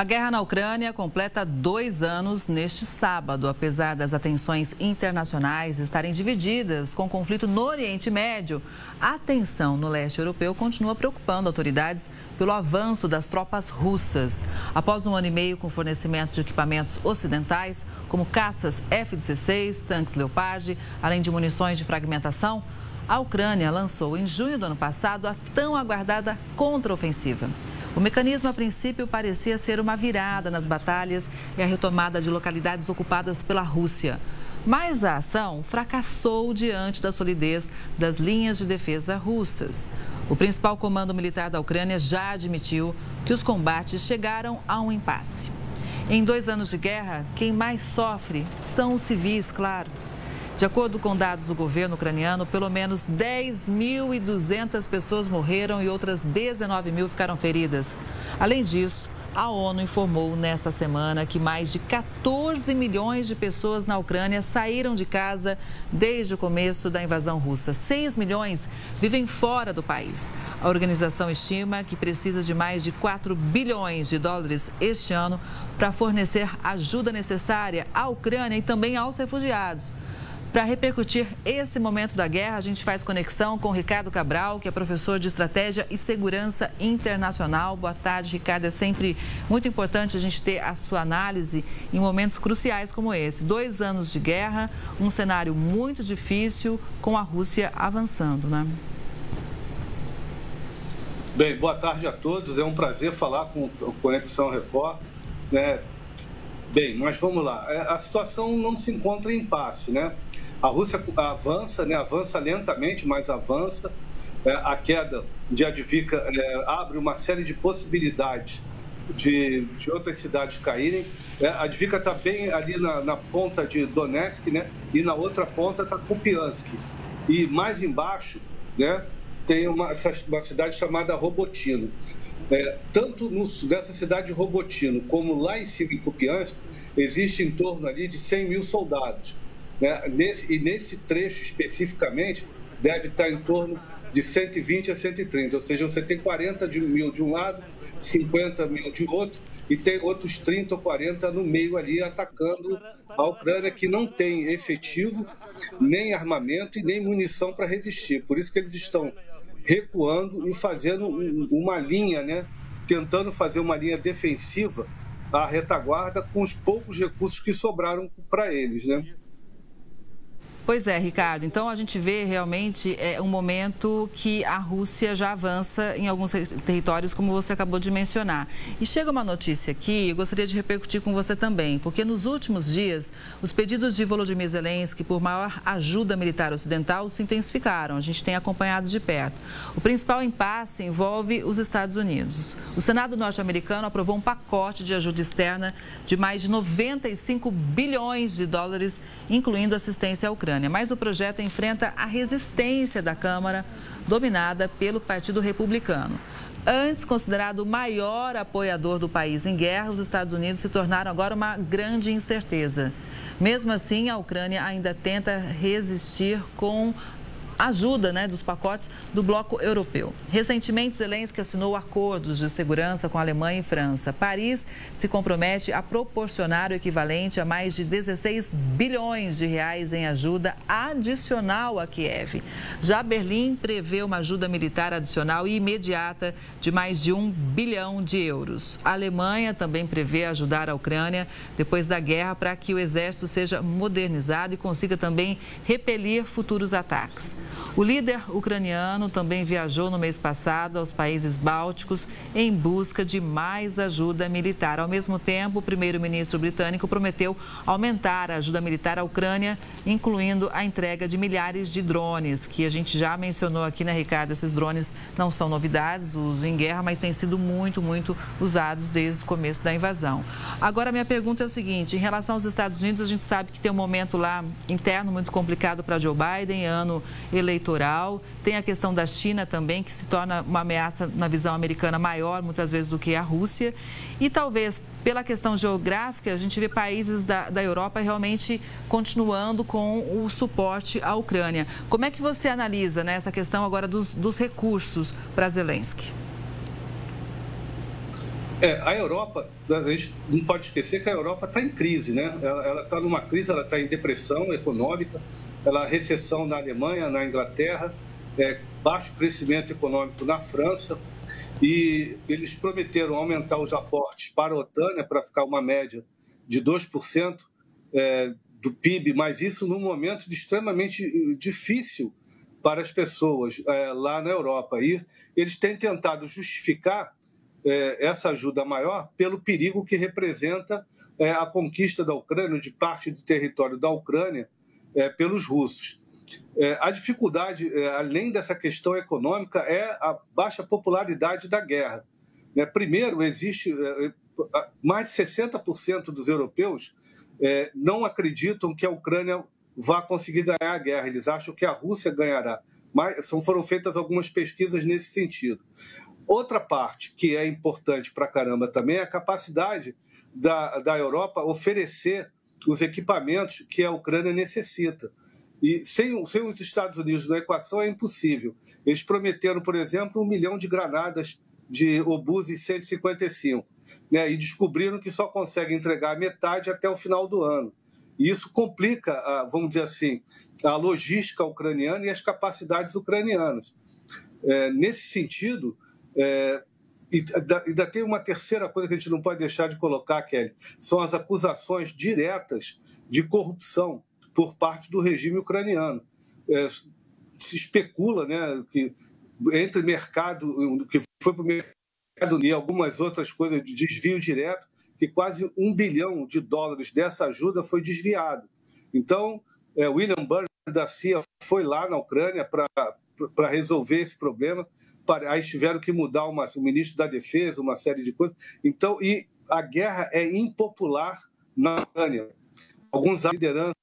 A guerra na Ucrânia completa 2 anos neste sábado. Apesar das atenções internacionais estarem divididas com o conflito no Oriente Médio, a tensão no leste europeu continua preocupando autoridades pelo avanço das tropas russas. Após 1 ano e meio com fornecimento de equipamentos ocidentais, como caças F-16, tanques Leopard, além de munições de fragmentação, a Ucrânia lançou em junho do ano passado a tão aguardada contraofensiva. O mecanismo, a princípio, parecia ser uma virada nas batalhas e a retomada de localidades ocupadas pela Rússia. Mas a ação fracassou diante da solidez das linhas de defesa russas. O principal comando militar da Ucrânia já admitiu que os combates chegaram a um impasse. Em 2 anos de guerra, quem mais sofre são os civis, claro. De acordo com dados do governo ucraniano, pelo menos 10.200 pessoas morreram e outras 19.000 ficaram feridas. Além disso, a ONU informou nesta semana que mais de 14 milhões de pessoas na Ucrânia saíram de casa desde o começo da invasão russa. 6 milhões vivem fora do país. A organização estima que precisa de mais de 4 bilhões de dólares este ano para fornecer ajuda necessária à Ucrânia e também aos refugiados. Para repercutir esse momento da guerra, a gente faz conexão com o Ricardo Cabral, que é professor de Estratégia e Segurança Internacional. Boa tarde, Ricardo. É sempre muito importante a gente ter a sua análise em momentos cruciais como esse. 2 anos de guerra, um cenário muito difícil, com a Rússia avançando, né? Bem, boa tarde a todos. É um prazer falar com o Conexão Record, né? Bem, mas vamos lá. A situação não se encontra em impasse, né? A Rússia avança, né? Avança lentamente, mas avança. A queda de Avdiivka abre uma série de possibilidades de outras cidades caírem. A Avdiivka está bem ali na ponta de Donetsk, né? E na outra ponta está Kupiansk. E mais embaixo, né, tem uma cidade chamada Robotino. Tanto nessa cidade de Robotino como lá em cima em Kupiansk, existe em torno ali de 100 mil soldados, né? Nesse trecho especificamente, deve estar em torno de 120 a 130, ou seja, você tem 40 mil de um lado, 50 mil de outro, e tem outros 30 ou 40 no meio ali atacando a Ucrânia, que não tem efetivo, nem armamento e nem munição para resistir. Por isso que eles estão recuando e fazendo uma linha, né? Tentando fazer uma linha defensiva à retaguarda com os poucos recursos que sobraram para eles, né? Pois é, Ricardo. Então, a gente vê realmente um momento que a Rússia já avança em alguns territórios, como você acabou de mencionar. E chega uma notícia aqui, eu gostaria de repercutir com você também, porque nos últimos dias, os pedidos de Volodymyr Zelensky por maior ajuda militar ocidental se intensificaram. A gente tem acompanhado de perto. O principal impasse envolve os Estados Unidos. O Senado norte-americano aprovou um pacote de ajuda externa de mais de 95 bilhões de dólares, incluindo assistência à Ucrânia. Mas o projeto enfrenta a resistência da Câmara, dominada pelo Partido Republicano. Antes considerado o maior apoiador do país em guerra, os Estados Unidos se tornaram agora uma grande incerteza. Mesmo assim, a Ucrânia ainda tenta resistir com ajuda, né, dos pacotes do bloco europeu. Recentemente, Zelensky assinou acordos de segurança com a Alemanha e França. Paris se compromete a proporcionar o equivalente a mais de 16 bilhões de reais em ajuda adicional a Kiev. Já Berlim prevê uma ajuda militar adicional e imediata de mais de 1 bilhão de euros. A Alemanha também prevê ajudar a Ucrânia depois da guerra para que o exército seja modernizado e consiga também repelir futuros ataques. O líder ucraniano também viajou no mês passado aos países bálticos em busca de mais ajuda militar. Ao mesmo tempo, o primeiro-ministro britânico prometeu aumentar a ajuda militar à Ucrânia, incluindo a entrega de milhares de drones, que a gente já mencionou aqui, né, Ricardo? Esses drones não são novidades, uso em guerra, mas têm sido muito usados desde o começo da invasão. Agora, minha pergunta é o seguinte: em relação aos Estados Unidos, a gente sabe que tem um momento lá interno muito complicado para Joe Biden, ano eleitoral. Tem a questão da China também, que se torna uma ameaça na visão americana maior, muitas vezes, do que a Rússia. E talvez, pela questão geográfica, a gente vê países da Europa realmente continuando com o suporte à Ucrânia. Como é que você analisa, né, essa questão agora dos recursos para Zelensky? A Europa, a gente não pode esquecer que a Europa está em crise, né? Ela está numa crise, ela está em depressão econômica, ela recessão na Alemanha, na Inglaterra, baixo crescimento econômico na França, e eles prometeram aumentar os aportes para a OTAN, né, para ficar uma média de 2% do PIB, mas isso num momento extremamente difícil para as pessoas lá na Europa. E eles têm tentado justificar essa ajuda maior pelo perigo que representa a conquista da Ucrânia, de parte do território da Ucrânia, pelos russos. A dificuldade, além dessa questão econômica, é a baixa popularidade da guerra. Primeiro, existe mais de 60% dos europeus não acreditam que a Ucrânia vá conseguir ganhar a guerra, eles acham que a Rússia ganhará. Mas foram feitas algumas pesquisas nesse sentido. Outra parte que é importante para caramba também é a capacidade da Europa oferecer os equipamentos que a Ucrânia necessita. E sem os Estados Unidos na equação é impossível. Eles prometeram, por exemplo, 1 milhão de granadas de obuses 155, né? E descobriram que só conseguem entregar metade até o final do ano. E isso complica, vamos dizer assim, a logística ucraniana e as capacidades ucranianas. Nesse sentido, ainda tem uma terceira coisa que a gente não pode deixar de colocar, Kelly, são as acusações diretas de corrupção por parte do regime ucraniano. Se especula, né, que entre mercado, que foi para o mercado e algumas outras coisas de desvio direto, que quase $1 bilhão dessa ajuda foi desviado. Então, William Burns da CIA foi lá na Ucrânia para resolver esse problema. Aí tiveram que mudar o ministro da Defesa, uma série de coisas. Então, e a guerra é impopular na Ucrânia. Alguns lideranças,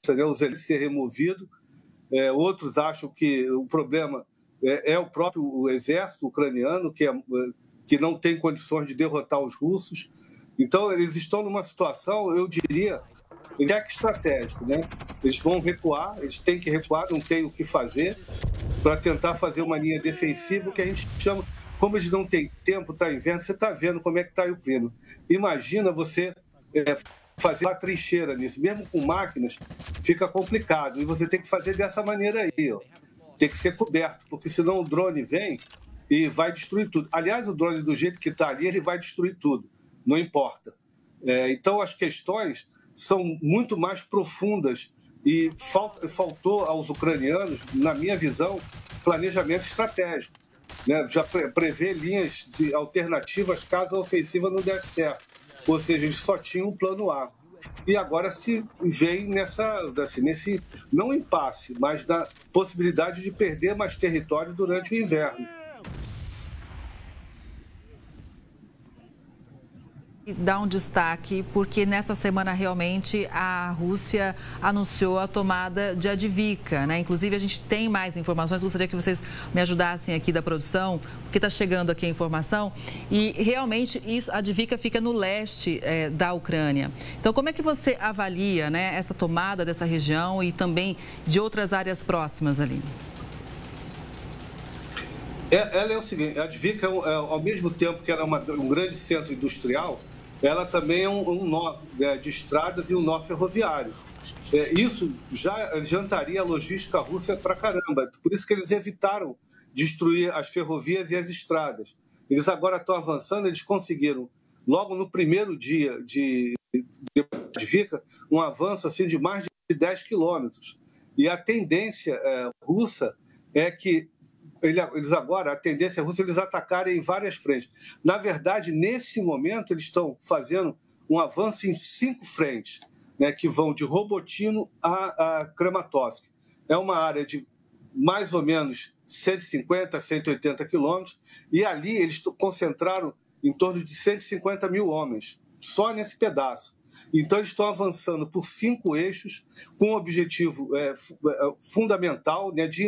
né, o Zelensky ser removido, outros acham que o problema é o próprio exército ucraniano, que não tem condições de derrotar os russos. Então, eles estão numa situação, eu diria, estratégico, né? Eles vão recuar, eles têm que recuar, não tem o que fazer, para tentar fazer uma linha defensiva, que a gente chama, como eles não têm tempo, está inverno, você está vendo como é que está o clima. Imagina você fazer uma trincheira nisso, mesmo com máquinas, fica complicado, e você tem que fazer dessa maneira aí, ó. Tem que ser coberto, porque senão o drone vem e vai destruir tudo. Aliás, o drone, do jeito que está ali, ele vai destruir tudo, não importa. Então, as questões são muito mais profundas e faltou aos ucranianos, na minha visão, planejamento estratégico, né? Já prever linhas de alternativas caso a ofensiva não der certo. Ou seja, eles só tinham um plano A. E agora se vem nesse, não impasse, mas da possibilidade de perder mais território durante o inverno. Dá um destaque, porque nessa semana realmente a Rússia anunciou a tomada de Avdiivka, né? Inclusive a gente tem mais informações, gostaria que vocês me ajudassem aqui da produção, porque está chegando aqui a informação, e realmente isso, a Avdiivka fica no leste da Ucrânia. Então como é que você avalia, né, essa tomada dessa região e também de outras áreas próximas ali? Ela é o seguinte, a Avdiivka, ao mesmo tempo que ela é um grande centro industrial, ela também é um nó de estradas e um nó ferroviário. Isso já adiantaria a logística russa para caramba. Por isso que eles evitaram destruir as ferrovias e as estradas. Eles agora estão avançando, eles conseguiram, logo no primeiro dia de Avdiivka, um avanço assim, de mais de 10 quilômetros. E a tendência russa é que eles agora, a tendência russa é eles atacarem em várias frentes. Na verdade, nesse momento, eles estão fazendo um avanço em 5 frentes, né, que vão de Robotino a Kramatorsk. É uma área de mais ou menos 150 a 180 quilômetros, e ali eles concentraram em torno de 150 mil homens, só nesse pedaço. Então, eles estão avançando por 5 eixos, com um objetivo fundamental, né, de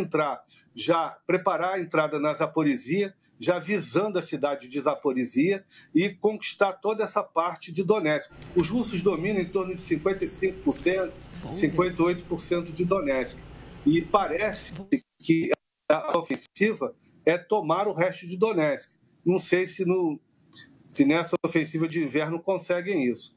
preparar a entrada na Zaporizhia, já visando a cidade de Zaporizhia e conquistar toda essa parte de Donetsk. Os russos dominam em torno de 55%, 58% de Donetsk. E parece que a ofensiva é tomar o resto de Donetsk. Não sei se se nessa ofensiva de inverno conseguem isso.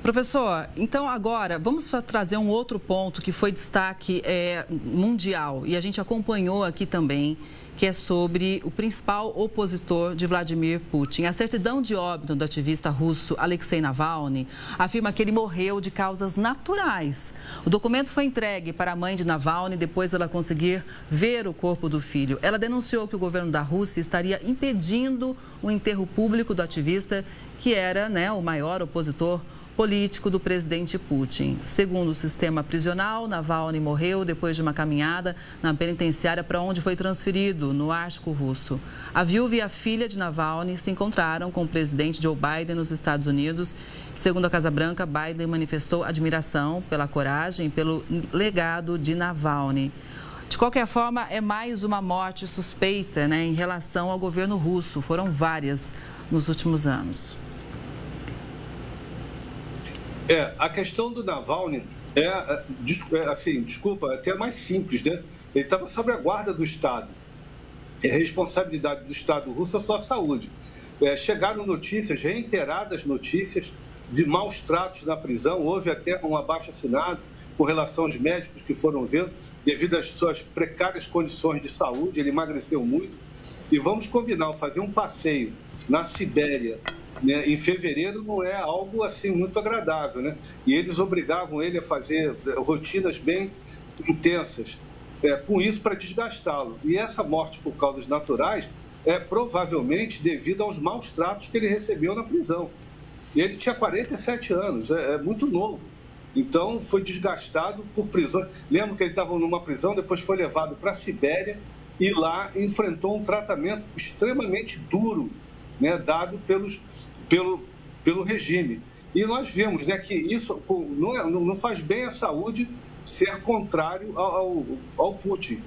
Professor, então agora vamos trazer um outro ponto que foi destaque mundial e a gente acompanhou aqui também, que é sobre o principal opositor de Vladimir Putin. A certidão de óbito do ativista russo Alexei Navalny afirma que ele morreu de causas naturais. O documento foi entregue para a mãe de Navalny depois dela conseguir ver o corpo do filho. Ela denunciou que o governo da Rússia estaria impedindo o enterro público do ativista, que era, o maior opositor político do presidente Putin. Segundo o sistema prisional, Navalny morreu depois de uma caminhada na penitenciária para onde foi transferido, no Ártico russo. A viúva e a filha de Navalny se encontraram com o presidente Joe Biden nos Estados Unidos. Segundo a Casa Branca, Biden manifestou admiração pela coragem e pelo legado de Navalny. De qualquer forma, é mais uma morte suspeita, em relação ao governo russo. Foram várias nos últimos anos. A questão do Navalny até mais simples, né? Ele estava sob a guarda do Estado. A responsabilidade do Estado russo é a sua saúde. Chegaram notícias, reiteradas notícias, de maus tratos na prisão. Houve até um abaixo-assinado com relação aos médicos que foram vê-lo, devido às suas precárias condições de saúde. Ele emagreceu muito. E vamos combinar, fazer um passeio na Sibéria, em fevereiro, não é algo assim muito agradável, né? E eles obrigavam ele a fazer rotinas bem intensas, com isso para desgastá-lo. E essa morte por causas naturais é provavelmente devido aos maus tratos que ele recebeu na prisão. E ele tinha 47 anos, é muito novo. Então, foi desgastado por prisão. Lembro que ele estava numa prisão, depois foi levado para a Sibéria e lá enfrentou um tratamento extremamente duro, dado pelo regime. E nós vimos que isso não faz bem à saúde ser contrário ao Putin.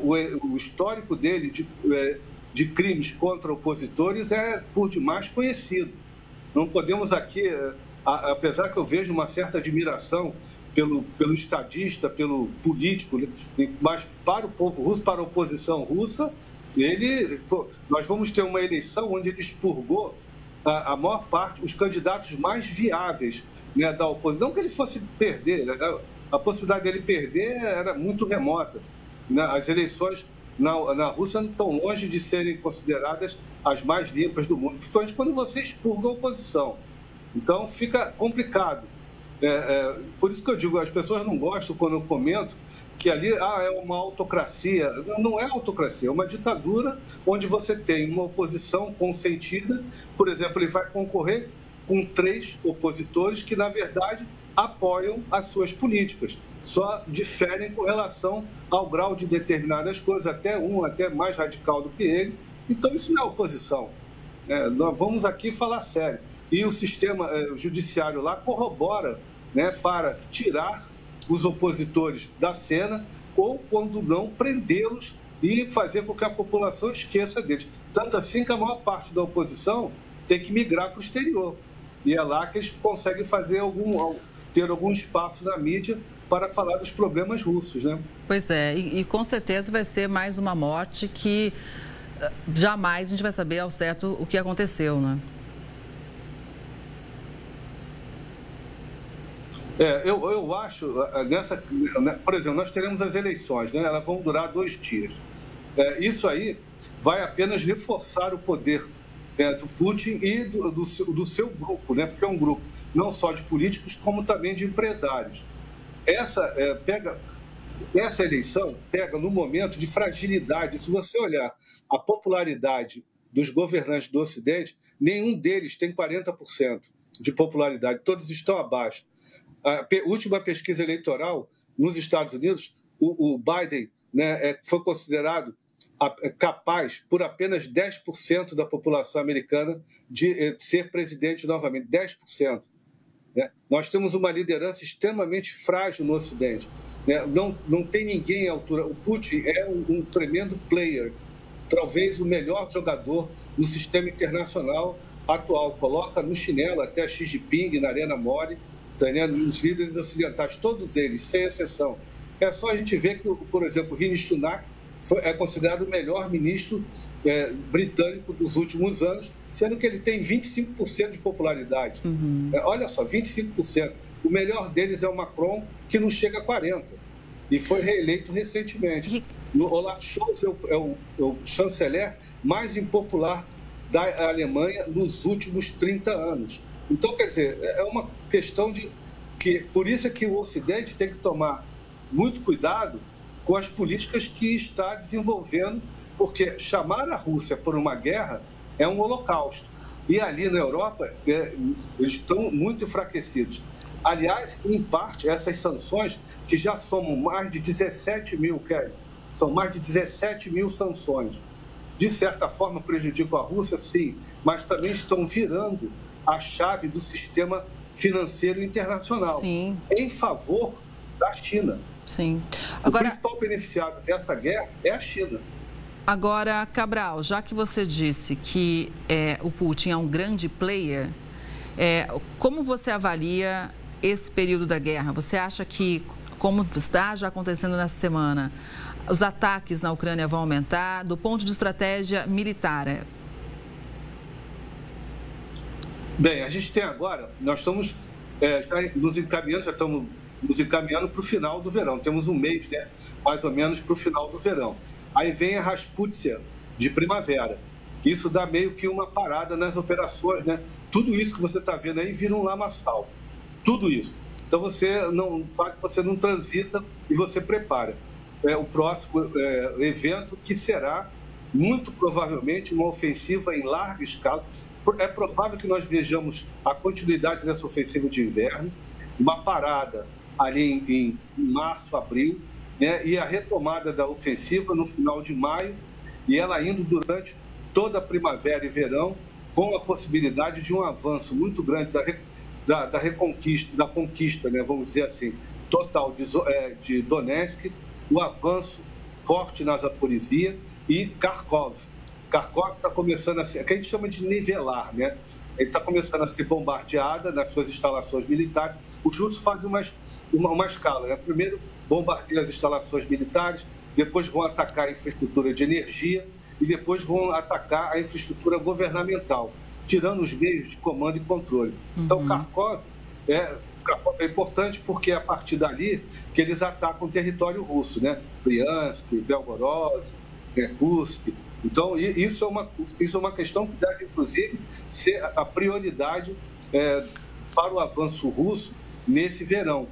O histórico dele de crimes contra opositores é por demais conhecido. Não podemos aqui, apesar que eu vejo uma certa admiração pelo estadista, pelo político, mas para o povo russo, para a oposição russa, nós vamos ter uma eleição onde ele expurgou a maior parte, os candidatos mais viáveis da oposição. Não que ele fosse perder, a possibilidade dele perder era muito remota. As eleições na Rússia não estão longe de serem consideradas as mais limpas do mundo, principalmente quando você expurga a oposição. Então fica complicado. Por isso que eu digo, as pessoas não gostam quando eu comento que ali é uma autocracia. Não é autocracia, é uma ditadura onde você tem uma oposição consentida. Por exemplo, ele vai concorrer com 3 opositores que, na verdade, apoiam as suas políticas. Só diferem com relação ao grau de determinadas coisas, até mais radical do que ele. Então, isso não é oposição. Nós vamos aqui falar sério. E o sistema judiciário lá corrobora para tirar os opositores da cena ou, quando não, prendê-los e fazer com que a população esqueça deles. Tanto assim que a maior parte da oposição tem que migrar para o exterior. E é lá que eles conseguem ter algum espaço na mídia para falar dos problemas russos, né? Pois é, e com certeza vai ser mais uma morte que jamais a gente vai saber ao certo o que aconteceu, né? Eu acho, por exemplo, nós teremos as eleições, elas vão durar 2 dias. Isso aí vai apenas reforçar o poder do Putin e do seu grupo, porque é um grupo não só de políticos, como também de empresários. Essa eleição pega no momento de fragilidade. Se você olhar a popularidade dos governantes do Ocidente, nenhum deles tem 40% de popularidade, todos estão abaixo. A última pesquisa eleitoral nos Estados Unidos, o Biden foi considerado capaz, por apenas 10% da população americana, de ser presidente novamente, 10%. Nós temos uma liderança extremamente frágil no Ocidente. Não tem ninguém à altura. O Putin é um tremendo player, talvez o melhor jogador no sistema internacional atual. Coloca no chinelo até Xi Jinping, Narendra Modi, os líderes ocidentais, todos eles, sem exceção. É só a gente ver que, por exemplo, Rishi Sunak é considerado o melhor ministro britânico dos últimos anos, sendo que ele tem 25% de popularidade. Olha só, 25%. O melhor deles é o Macron, que não chega a 40%. E foi reeleito recentemente. O Olaf Scholz é o chanceler mais impopular da Alemanha nos últimos 30 anos. Então, quer dizer, é uma questão de que... Por isso é que o Ocidente tem que tomar muito cuidado com as políticas que está desenvolvendo, porque chamar a Rússia por uma guerra é um holocausto. E ali na Europa, eles estão muito enfraquecidos. Aliás, em parte, essas sanções, que já somam mais de 17 mil, são mais de 17 mil sanções, de certa forma prejudicam a Rússia, sim, mas também estão virando a chave do sistema financeiro internacional, sim, em favor da China. Sim. Agora, o principal beneficiado dessa guerra é a China. Agora, Cabral, já que você disse que o Putin é um grande player, como você avalia esse período da guerra? Você acha que, como está já acontecendo nessa semana, os ataques na Ucrânia vão aumentar do ponto de estratégia militar? Bem, a gente tem agora, nós estamos já nos encaminhando para o final do verão. Temos um mês, mais ou menos, para o final do verão. Aí vem a Rasputsia de primavera. Isso dá meio que uma parada nas operações, né? Tudo isso que você está vendo aí vira um lamaçal. Tudo isso. Então quase você não transita e você prepara o próximo evento, que será muito provavelmente uma ofensiva em larga escala. É provável que nós vejamos a continuidade dessa ofensiva de inverno, uma parada ali em março, abril, né? E a retomada da ofensiva no final de maio, e ela indo durante toda a primavera e verão, com a possibilidade de um avanço muito grande da reconquista, da conquista, né, vamos dizer assim, total de Donetsk, o avanço forte na Zaporizhia e Kharkov. Kharkov está começando a ser, que a gente chama de nivelar, né? Ele está começando a ser bombardeada nas suas instalações militares. Os russos fazem uma escala, né? Primeiro bombardeiam as instalações militares, depois vão atacar a infraestrutura de energia e depois vão atacar a infraestrutura governamental, tirando os meios de comando e controle. Então, Kharkov é importante porque é a partir dali que eles atacam o território russo, né? Bryansk, Belgorod, Kursk. Então, isso é uma questão que deve, inclusive, ser a prioridade para o avanço russo nesse verão,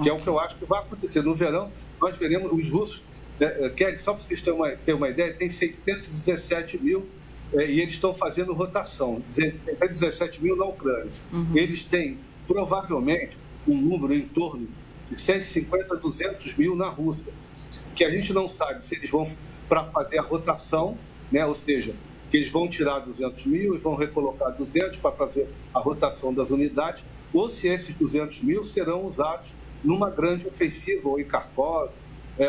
que é o que eu acho que vai acontecer. No verão, nós veremos os russos, só para vocês terem uma ideia, tem 617 mil e eles estão fazendo rotação, 17 mil na Ucrânia. Eles têm, provavelmente, um número em torno de 150 a 200 mil na Rússia, que a gente não sabe se eles vão para fazer a rotação, né? Ou seja, que eles vão tirar 200 mil e vão recolocar 200 para fazer a rotação das unidades, ou se esses 200 mil serão usados numa grande ofensiva, ou em Kharkov,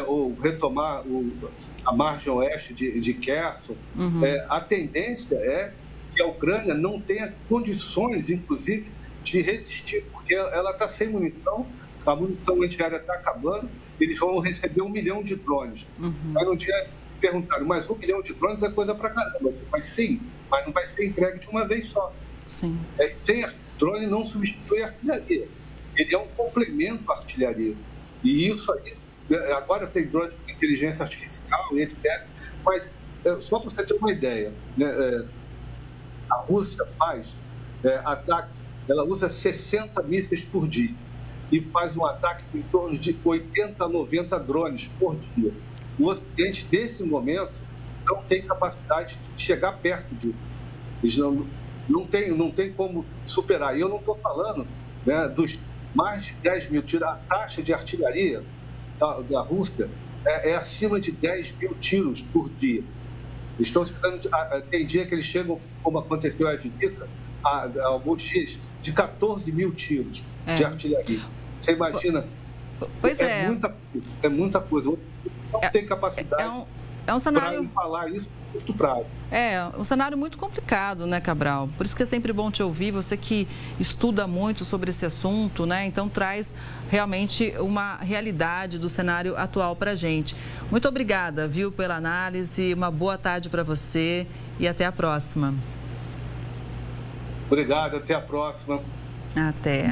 ou retomar a margem oeste de Kherson. A tendência é que a Ucrânia não tenha condições, inclusive, de resistir, porque ela está sem munição, a munição antiaérea está acabando, eles vão receber 1 milhão de drones. Aí no dia perguntaram, mas 1 milhão de drones é coisa pra caramba. Mas sim, mas não vai ser entregue de uma vez só. Sim. Drone não substitui a artilharia. Ele é um complemento à artilharia. E isso aí, agora tem drones com inteligência artificial e etc. Mas, só para você ter uma ideia, né, a Rússia faz ataque, ela usa 60 mísseis por dia e faz um ataque em torno de 80 a 90 drones por dia. O Ocidente, nesse momento, não tem capacidade de chegar perto disso. Eles não tem como superar. E eu não estou falando, né, dos mais de 10 mil tiros. A taxa de artilharia da Rússia é acima de 10 mil tiros por dia. Eles estão esperando, tem dia que eles chegam, como aconteceu em Avdiivka, há alguns dias, de 14 mil tiros de artilharia. Você imagina? Pois é muita coisa. Não tem capacidade um cenário... para falar isso. curto prazo. É um cenário muito complicado, né, Cabral? Por isso que é sempre bom te ouvir, você que estuda muito sobre esse assunto, né? Então traz realmente uma realidade do cenário atual para a gente. Muito obrigada, viu, pela análise, uma boa tarde para você e até a próxima. Obrigado, até a próxima. Até.